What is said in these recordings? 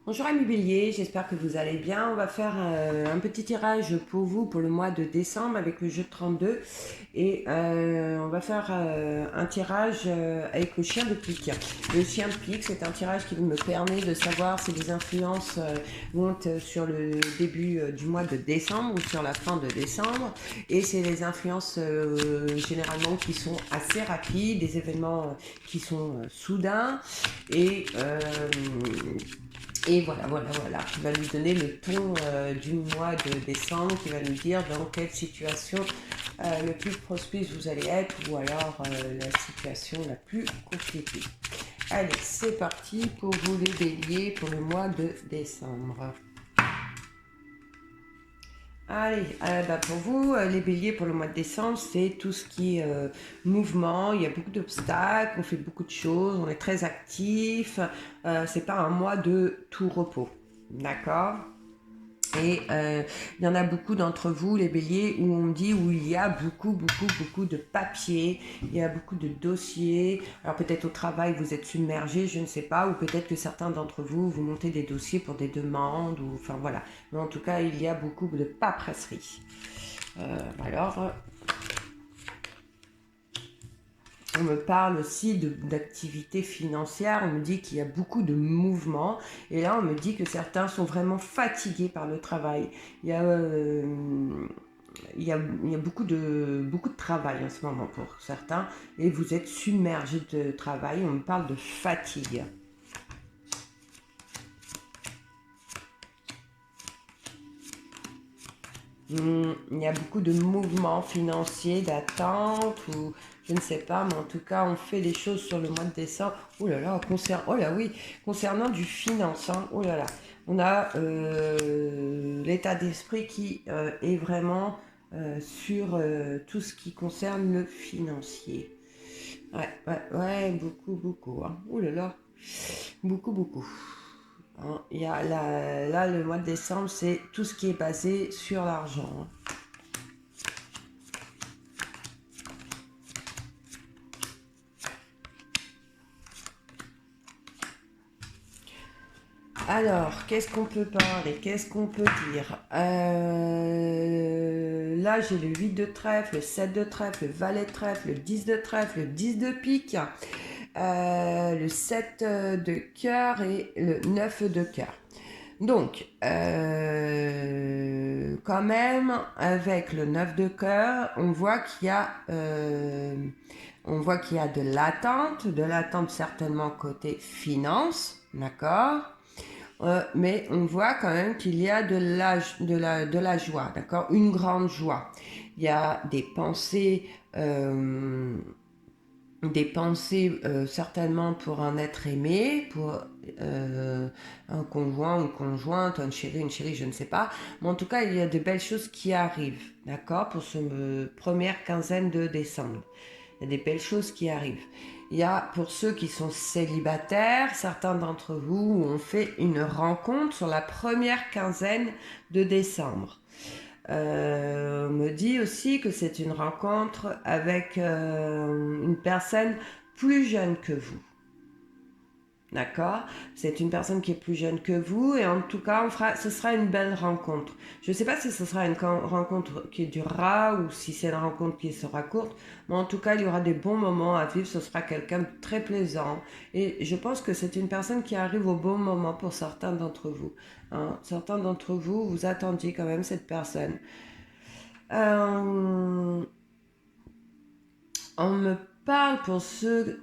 Bonjour amis bélier, j'espère que vous allez bien. On va faire un petit tirage pour vous pour le mois de décembre avec le jeu de 32 et on va faire un tirage avec le chien de pique. Le chien de pique, c'est un tirage qui me permet de savoir si les influences montent sur le début du mois de décembre ou sur la fin de décembre, et c'est les influences généralement qui sont assez rapides, des événements qui sont soudains et voilà, qui va nous donner le ton du mois de décembre, qui va nous dire dans quelle situation le plus prospice vous allez être, ou alors la situation la plus compliquée. Allez, c'est parti pour vous les béliers pour le mois de décembre. Allez, pour vous, les béliers pour le mois de décembre, c'est tout ce qui est mouvement. Il y a beaucoup d'obstacles, on fait beaucoup de choses, on est très actif. C'est pas un mois de tout repos, d'accord? Et il y en a beaucoup d'entre vous, les béliers, où on me dit où il y a beaucoup de papiers, il y a beaucoup de dossiers. Alors peut-être au travail, vous êtes submergé, je ne sais pas, ou peut-être que certains d'entre vous, vous montez des dossiers pour des demandes, ou enfin voilà. Mais en tout cas, il y a beaucoup de paperasserie. Alors, on me parle aussi d'activités financières, on me dit qu'il y a beaucoup de mouvements, et là on me dit que certains sont vraiment fatigués par le travail. Il y a beaucoup de travail en ce moment pour certains, et vous êtes submergés de travail, on me parle de fatigue. Il y a beaucoup de mouvements financiers, d'attente, ou je ne sais pas, mais en tout cas, on fait des choses sur le mois de décembre. Oh là là, concernant du finance, hein, oh là là, on a l'état d'esprit qui est vraiment sur tout ce qui concerne le financier. Ouais, beaucoup, hein. Oh là là, beaucoup. Hein, il y a là, le mois de décembre, c'est tout ce qui est basé sur l'argent. Hein. Alors, qu'est-ce qu'on peut parler? Qu'est-ce qu'on peut dire? Là, j'ai le 8 de trèfle, le 7 de trèfle, le valet de trèfle, le 10 de trèfle, le 10 de pique, le 7 de cœur et le 9 de cœur. Donc, quand même, avec le 9 de cœur, on voit qu'il y a de l'attente certainement côté finance, d'accord? Mais on voit quand même qu'il y a de la joie, d'accord? Une grande joie. Il y a des pensées certainement pour un être aimé, pour un conjoint ou une conjointe, une chérie, je ne sais pas. Mais en tout cas, il y a de belles choses qui arrivent, d'accord? Pour cette première quinzaine de décembre. Il y a des belles choses qui arrivent. Il y a, pour ceux qui sont célibataires, certains d'entre vous ont fait une rencontre sur la première quinzaine de décembre. On me dit aussi que c'est une rencontre avec une personne plus jeune que vous. D'accord? C'est une personne qui est plus jeune que vous, et en tout cas, ce sera une belle rencontre. Je ne sais pas si ce sera une rencontre qui durera ou si c'est une rencontre qui sera courte, mais en tout cas, il y aura des bons moments à vivre. Ce sera quelqu'un de très plaisant, et je pense que c'est une personne qui arrive au bon moment pour certains d'entre vous. Hein? Certains d'entre vous, vous attendiez quand même cette personne. On me parle pour ceux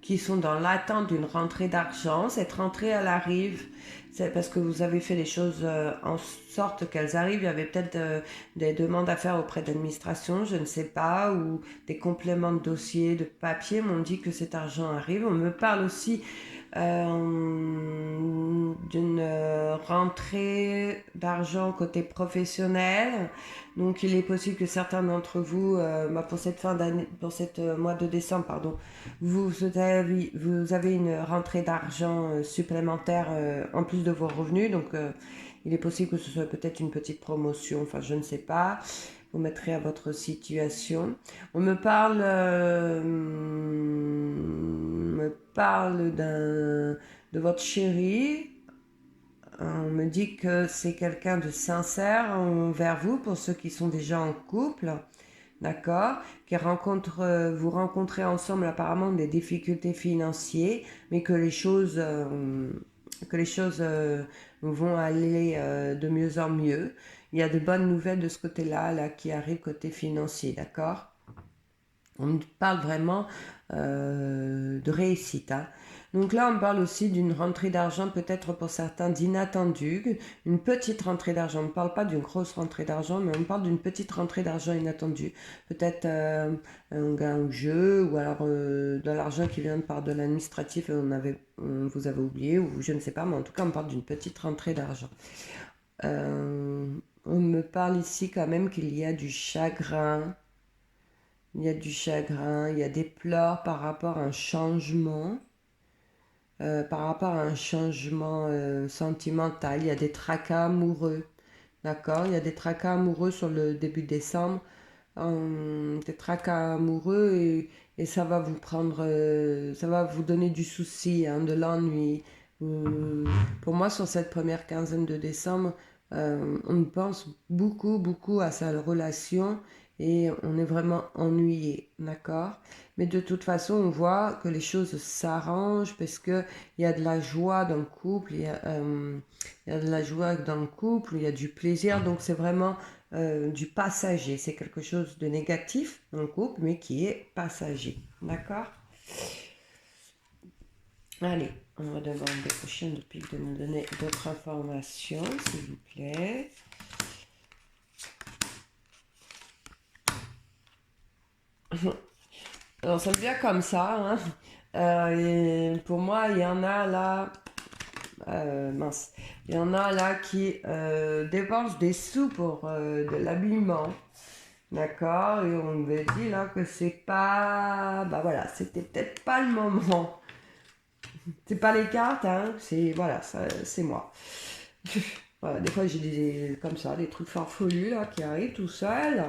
qui sont dans l'attente d'une rentrée d'argent. Cette rentrée, elle arrive. C'est parce que vous avez fait les choses en sorte qu'elles arrivent. Il y avait peut-être des demandes à faire auprès de l'administration, je ne sais pas, ou des compléments de dossier, de papier. Mais on dit que cet argent arrive. On me parle aussi d'une rentrée d'argent côté professionnel. Donc il est possible que certains d'entre vous, pour cette fin d'année, pour cette mois de décembre, pardon, vous avez une rentrée d'argent supplémentaire en plus de vos revenus. Donc il est possible que ce soit peut-être une petite promotion, enfin je ne sais pas. Vous mettrez à votre situation. On me parle de votre chéri. On me dit que c'est quelqu'un de sincère envers vous, pour ceux qui sont déjà en couple, d'accord, vous rencontrez ensemble apparemment des difficultés financières, mais que les choses vont aller de mieux en mieux. Il y a de bonnes nouvelles de ce côté-là, là, qui arrivent côté financier, d'accord. On parle vraiment de réussite, hein. Donc là, on parle aussi d'une rentrée d'argent, peut-être pour certains d'inattendue, une petite rentrée d'argent. On ne parle pas d'une grosse rentrée d'argent, mais on parle d'une petite rentrée d'argent inattendue. Peut-être un gain au jeu, ou alors de l'argent qui vient par de l'administratif et vous avez oublié, ou je ne sais pas, mais en tout cas, on parle d'une petite rentrée d'argent. On me parle ici quand même qu'il y a du chagrin. Il y a du chagrin, il y a des pleurs par rapport à un changement. Par rapport à un changement sentimental, il y a des tracas amoureux, d'accord? Il y a des tracas amoureux sur le début décembre, des tracas amoureux et ça va vous ça va vous donner du souci, hein, de l'ennui. Pour moi, sur cette première quinzaine de décembre, on pense beaucoup, beaucoup à sa relation et on est vraiment ennuyé, d'accord? Mais de toute façon, on voit que les choses s'arrangent parce que il y a de la joie dans le couple, il y a de la joie dans le couple, il y a du plaisir, donc c'est vraiment du passager. C'est quelque chose de négatif dans le couple, mais qui est passager, d'accord? Allez, on va demander au chien de pique de nous donner d'autres informations, s'il vous plaît. Alors, ça devient comme ça, hein. Et pour moi, il y en a là, mince, il y en a là qui dépensent des sous pour de l'habillement, d'accord? Et on me dit là que c'est pas, bah voilà, c'était peut-être pas le moment. C'est pas les cartes, hein, c'est, voilà, c'est moi. Voilà, des fois j'ai comme ça, des trucs farfelus là qui arrivent tout seuls.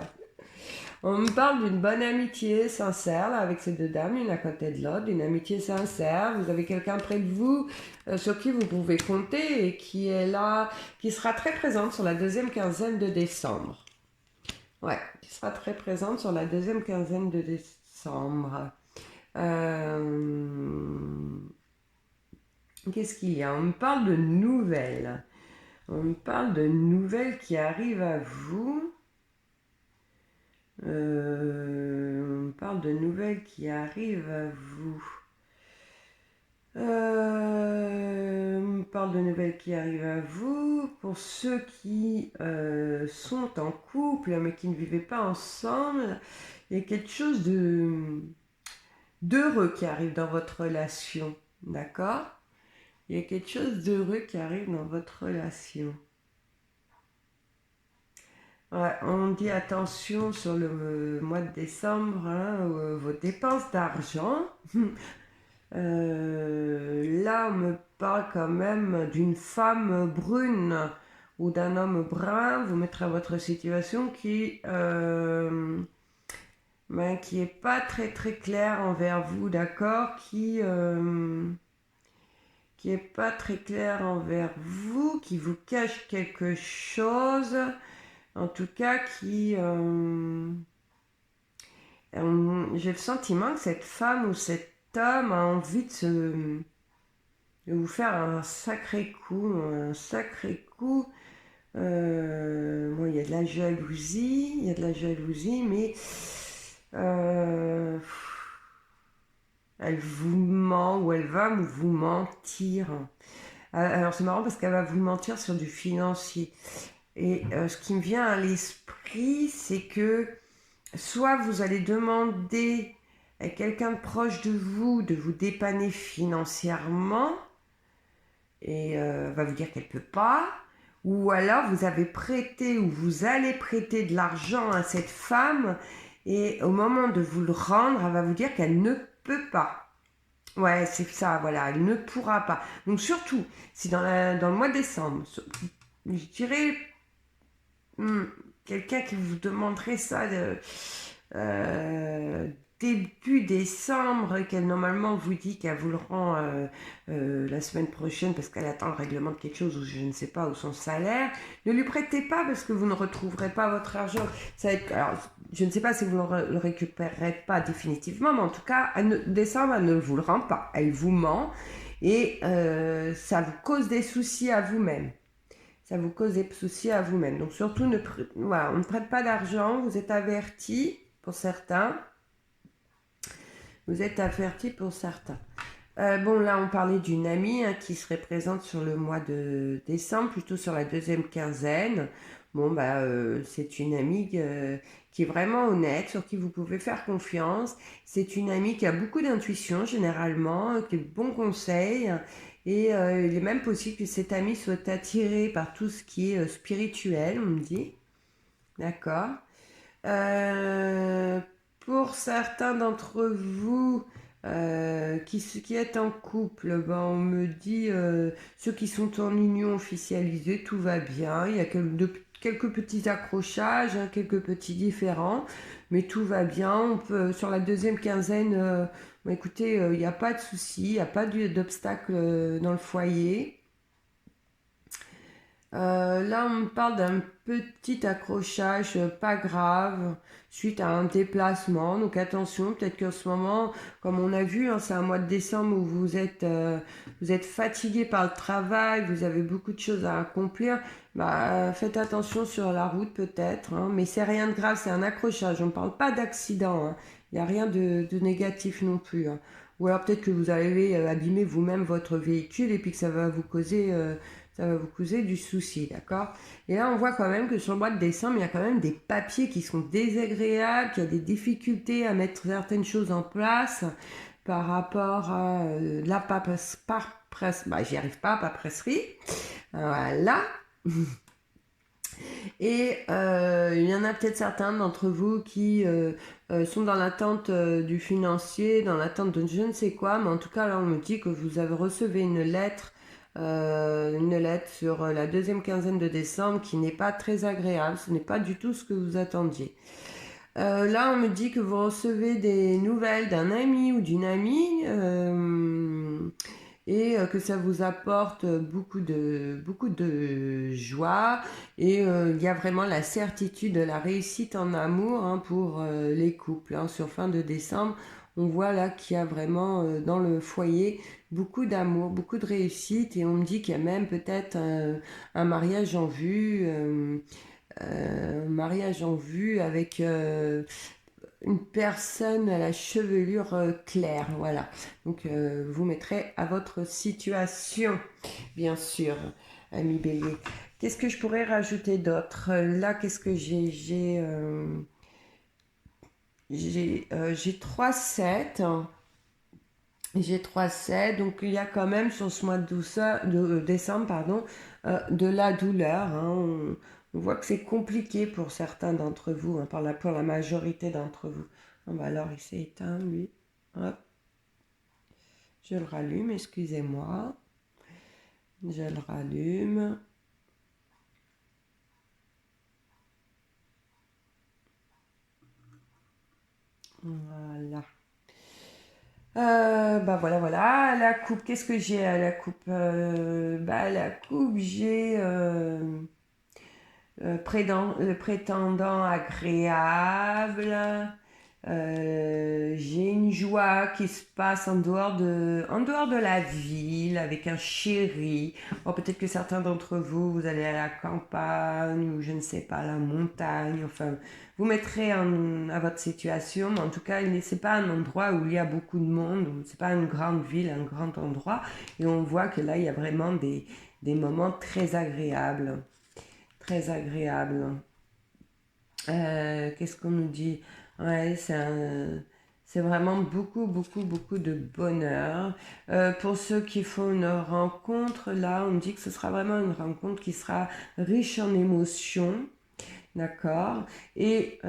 On me parle d'une bonne amitié sincère là, avec ces deux dames, une à côté de l'autre, d'une amitié sincère. Vous avez quelqu'un près de vous sur qui vous pouvez compter et qui est là, qui sera très présente sur la deuxième quinzaine de décembre. Ouais, qui sera très présente sur la deuxième quinzaine de décembre. Qu'est-ce qu'il y a? On me parle de nouvelles. On me parle de nouvelles qui arrivent à vous. On me parle de nouvelles qui arrivent à vous. On me parle de nouvelles qui arrivent à vous. Pour ceux qui sont en couple mais qui ne vivaient pas ensemble, il y a quelque chose d'heureux qui arrive dans votre relation. D'accord? Il y a quelque chose d'heureux qui arrive dans votre relation. Ouais, on dit attention sur le mois de décembre, hein, vos dépenses d'argent. Là, on me parle quand même d'une femme brune ou d'un homme brun. Vous mettrez à votre situation qui est pas très très clair envers vous, d'accord, qui est pas très clair envers vous, qui vous cache quelque chose, en tout cas j'ai le sentiment que cette femme ou cet homme a envie de vous faire un sacré coup, Bon, il y a de la jalousie, mais elle vous ment ou elle va vous mentir. Alors c'est marrant parce qu'elle va vous mentir sur du financier. Et ce qui me vient à l'esprit, c'est que soit vous allez demander à quelqu'un de proche de vous dépanner financièrement, et va vous dire qu'elle ne peut pas, ou alors vous avez prêté ou vous allez prêter de l'argent à cette femme, et au moment de vous le rendre, elle va vous dire qu'elle ne peut pas. Ouais, c'est ça, voilà, elle ne pourra pas. Donc surtout, si dans le mois de décembre, je dirais quelqu'un qui vous demanderait ça début décembre, qu'elle normalement vous dit qu'elle vous le rend la semaine prochaine parce qu'elle attend le règlement de quelque chose ou je ne sais pas, ou son salaire, ne lui prêtez pas parce que vous ne retrouverez pas votre argent. Ça va être, alors, je ne sais pas si vous le récupérerez pas définitivement, mais en tout cas, décembre, elle ne vous le rend pas. Elle vous ment et ça vous cause des soucis à vous-même. Ça vous cause des soucis à vous-même. Donc surtout, voilà, on ne prête pas d'argent, vous êtes avertis pour certains. Vous êtes avertis pour certains. Bon, là, on parlait d'une amie qui serait présente sur le mois de décembre, plutôt sur la deuxième quinzaine. Bon, c'est une amie qui est vraiment honnête, sur qui vous pouvez faire confiance. C'est une amie qui a beaucoup d'intuition, généralement, qui a de bons conseils. Et il est même possible que cette amie soit attirée par tout ce qui est spirituel, on me dit. D'accord. Euh, pour certains d'entre vous qui êtes en couple, on me dit ceux qui sont en union officialisée, tout va bien. Il y a quelques petits accrochages, hein, quelques petits différends, mais tout va bien. On peut, sur la deuxième quinzaine, écoutez, il n'y a pas de souci, il n'y a pas d'obstacle dans le foyer. Là, on me parle d'un petit accrochage, pas grave, suite à un déplacement. Donc attention, peut-être qu'en ce moment, comme on a vu, hein, c'est un mois de décembre où vous êtes fatigué par le travail, vous avez beaucoup de choses à accomplir. Faites attention sur la route peut-être, hein, mais c'est rien de grave, c'est un accrochage. On ne parle pas d'accident, hein. Il n'y a rien de négatif non plus, hein. Ou alors peut-être que vous avez abîmé vous-même votre véhicule et puis que ça va vous causer du souci, d'accord? Et là, on voit quand même que sur le mois de décembre, il y a quand même des papiers qui sont désagréables, qu'il y a des difficultés à mettre certaines choses en place par rapport à la paperesse, j'y arrive pas, paperasserie. Voilà. Et il y en a peut-être certains d'entre vous qui sont dans l'attente du financier, dans l'attente de je ne sais quoi, mais en tout cas là on me dit que vous avez reçu une lettre sur la deuxième quinzaine de décembre qui n'est pas très agréable, ce n'est pas du tout ce que vous attendiez. Là, on me dit que vous recevez des nouvelles d'un ami ou d'une amie et que ça vous apporte beaucoup de joie. Et il y a vraiment la certitude de la réussite en amour, hein, pour les couples, hein. Sur fin de décembre, on voit là qu'il y a vraiment dans le foyer beaucoup d'amour, beaucoup de réussite. Et on me dit qu'il y a même peut-être un mariage en vue. Mariage en vue avec une personne à la chevelure claire, voilà. Donc vous mettrez à votre situation, bien sûr, ami Bélier. Qu'est-ce que je pourrais rajouter d'autre? Là, qu'est-ce que j'ai 3 7. J'ai 3 7, donc il y a quand même sur ce mois de décembre, pardon, de la douleur, hein. On voit que c'est compliqué pour certains d'entre vous, hein, pour la majorité d'entre vous. Alors il s'est éteint, lui. Hop. Je le rallume, excusez-moi. Je le rallume. Voilà. Voilà. La coupe, qu'est-ce que j'ai à la coupe? La coupe, j'ai le prétendant agréable. J'ai une joie qui se passe en dehors de la ville, avec un chéri. Bon, peut-être que certains d'entre vous, vous allez à la campagne, ou je ne sais pas, à la montagne. Enfin, vous mettrez à votre situation. Mais en tout cas, c'est pas un endroit où il y a beaucoup de monde. C'est pas une grande ville, un grand endroit. Et on voit que là, il y a vraiment des moments très agréables. Très agréables. Qu'est-ce qu'on nous dit? Ouais, c'est vraiment beaucoup de bonheur. Pour ceux qui font une rencontre, là, on me dit que ce sera vraiment une rencontre qui sera riche en émotions. D'accord. Et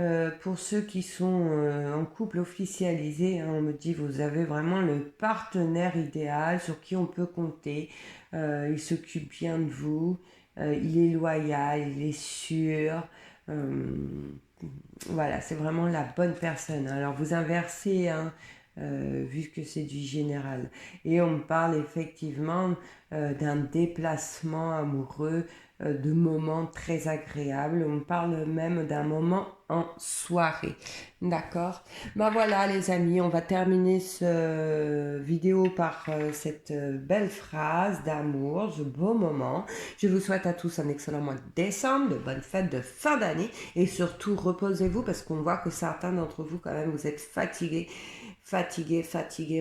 pour ceux qui sont en couple officialisé, hein, on me dit vous avez vraiment le partenaire idéal sur qui on peut compter. Il s'occupe bien de vous. Il est loyal, il est sûr. voilà, c'est vraiment la bonne personne. Alors vous inversez, hein, vu que c'est du général. Et on parle effectivement d'un déplacement amoureux, de moments très agréables. On parle même d'un moment en soirée. D'accord? Ben voilà les amis, on va terminer ce vidéo par cette belle phrase d'amour, ce beau moment. Je vous souhaite à tous un excellent mois de décembre, de bonnes fêtes de fin d'année et surtout reposez-vous parce qu'on voit que certains d'entre vous quand même vous êtes fatigués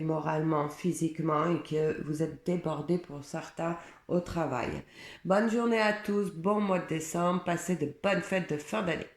moralement, physiquement et que vous êtes débordés pour certains au travail. Bonne journée à tous, bon mois de décembre, passez de bonnes fêtes de fin d'année.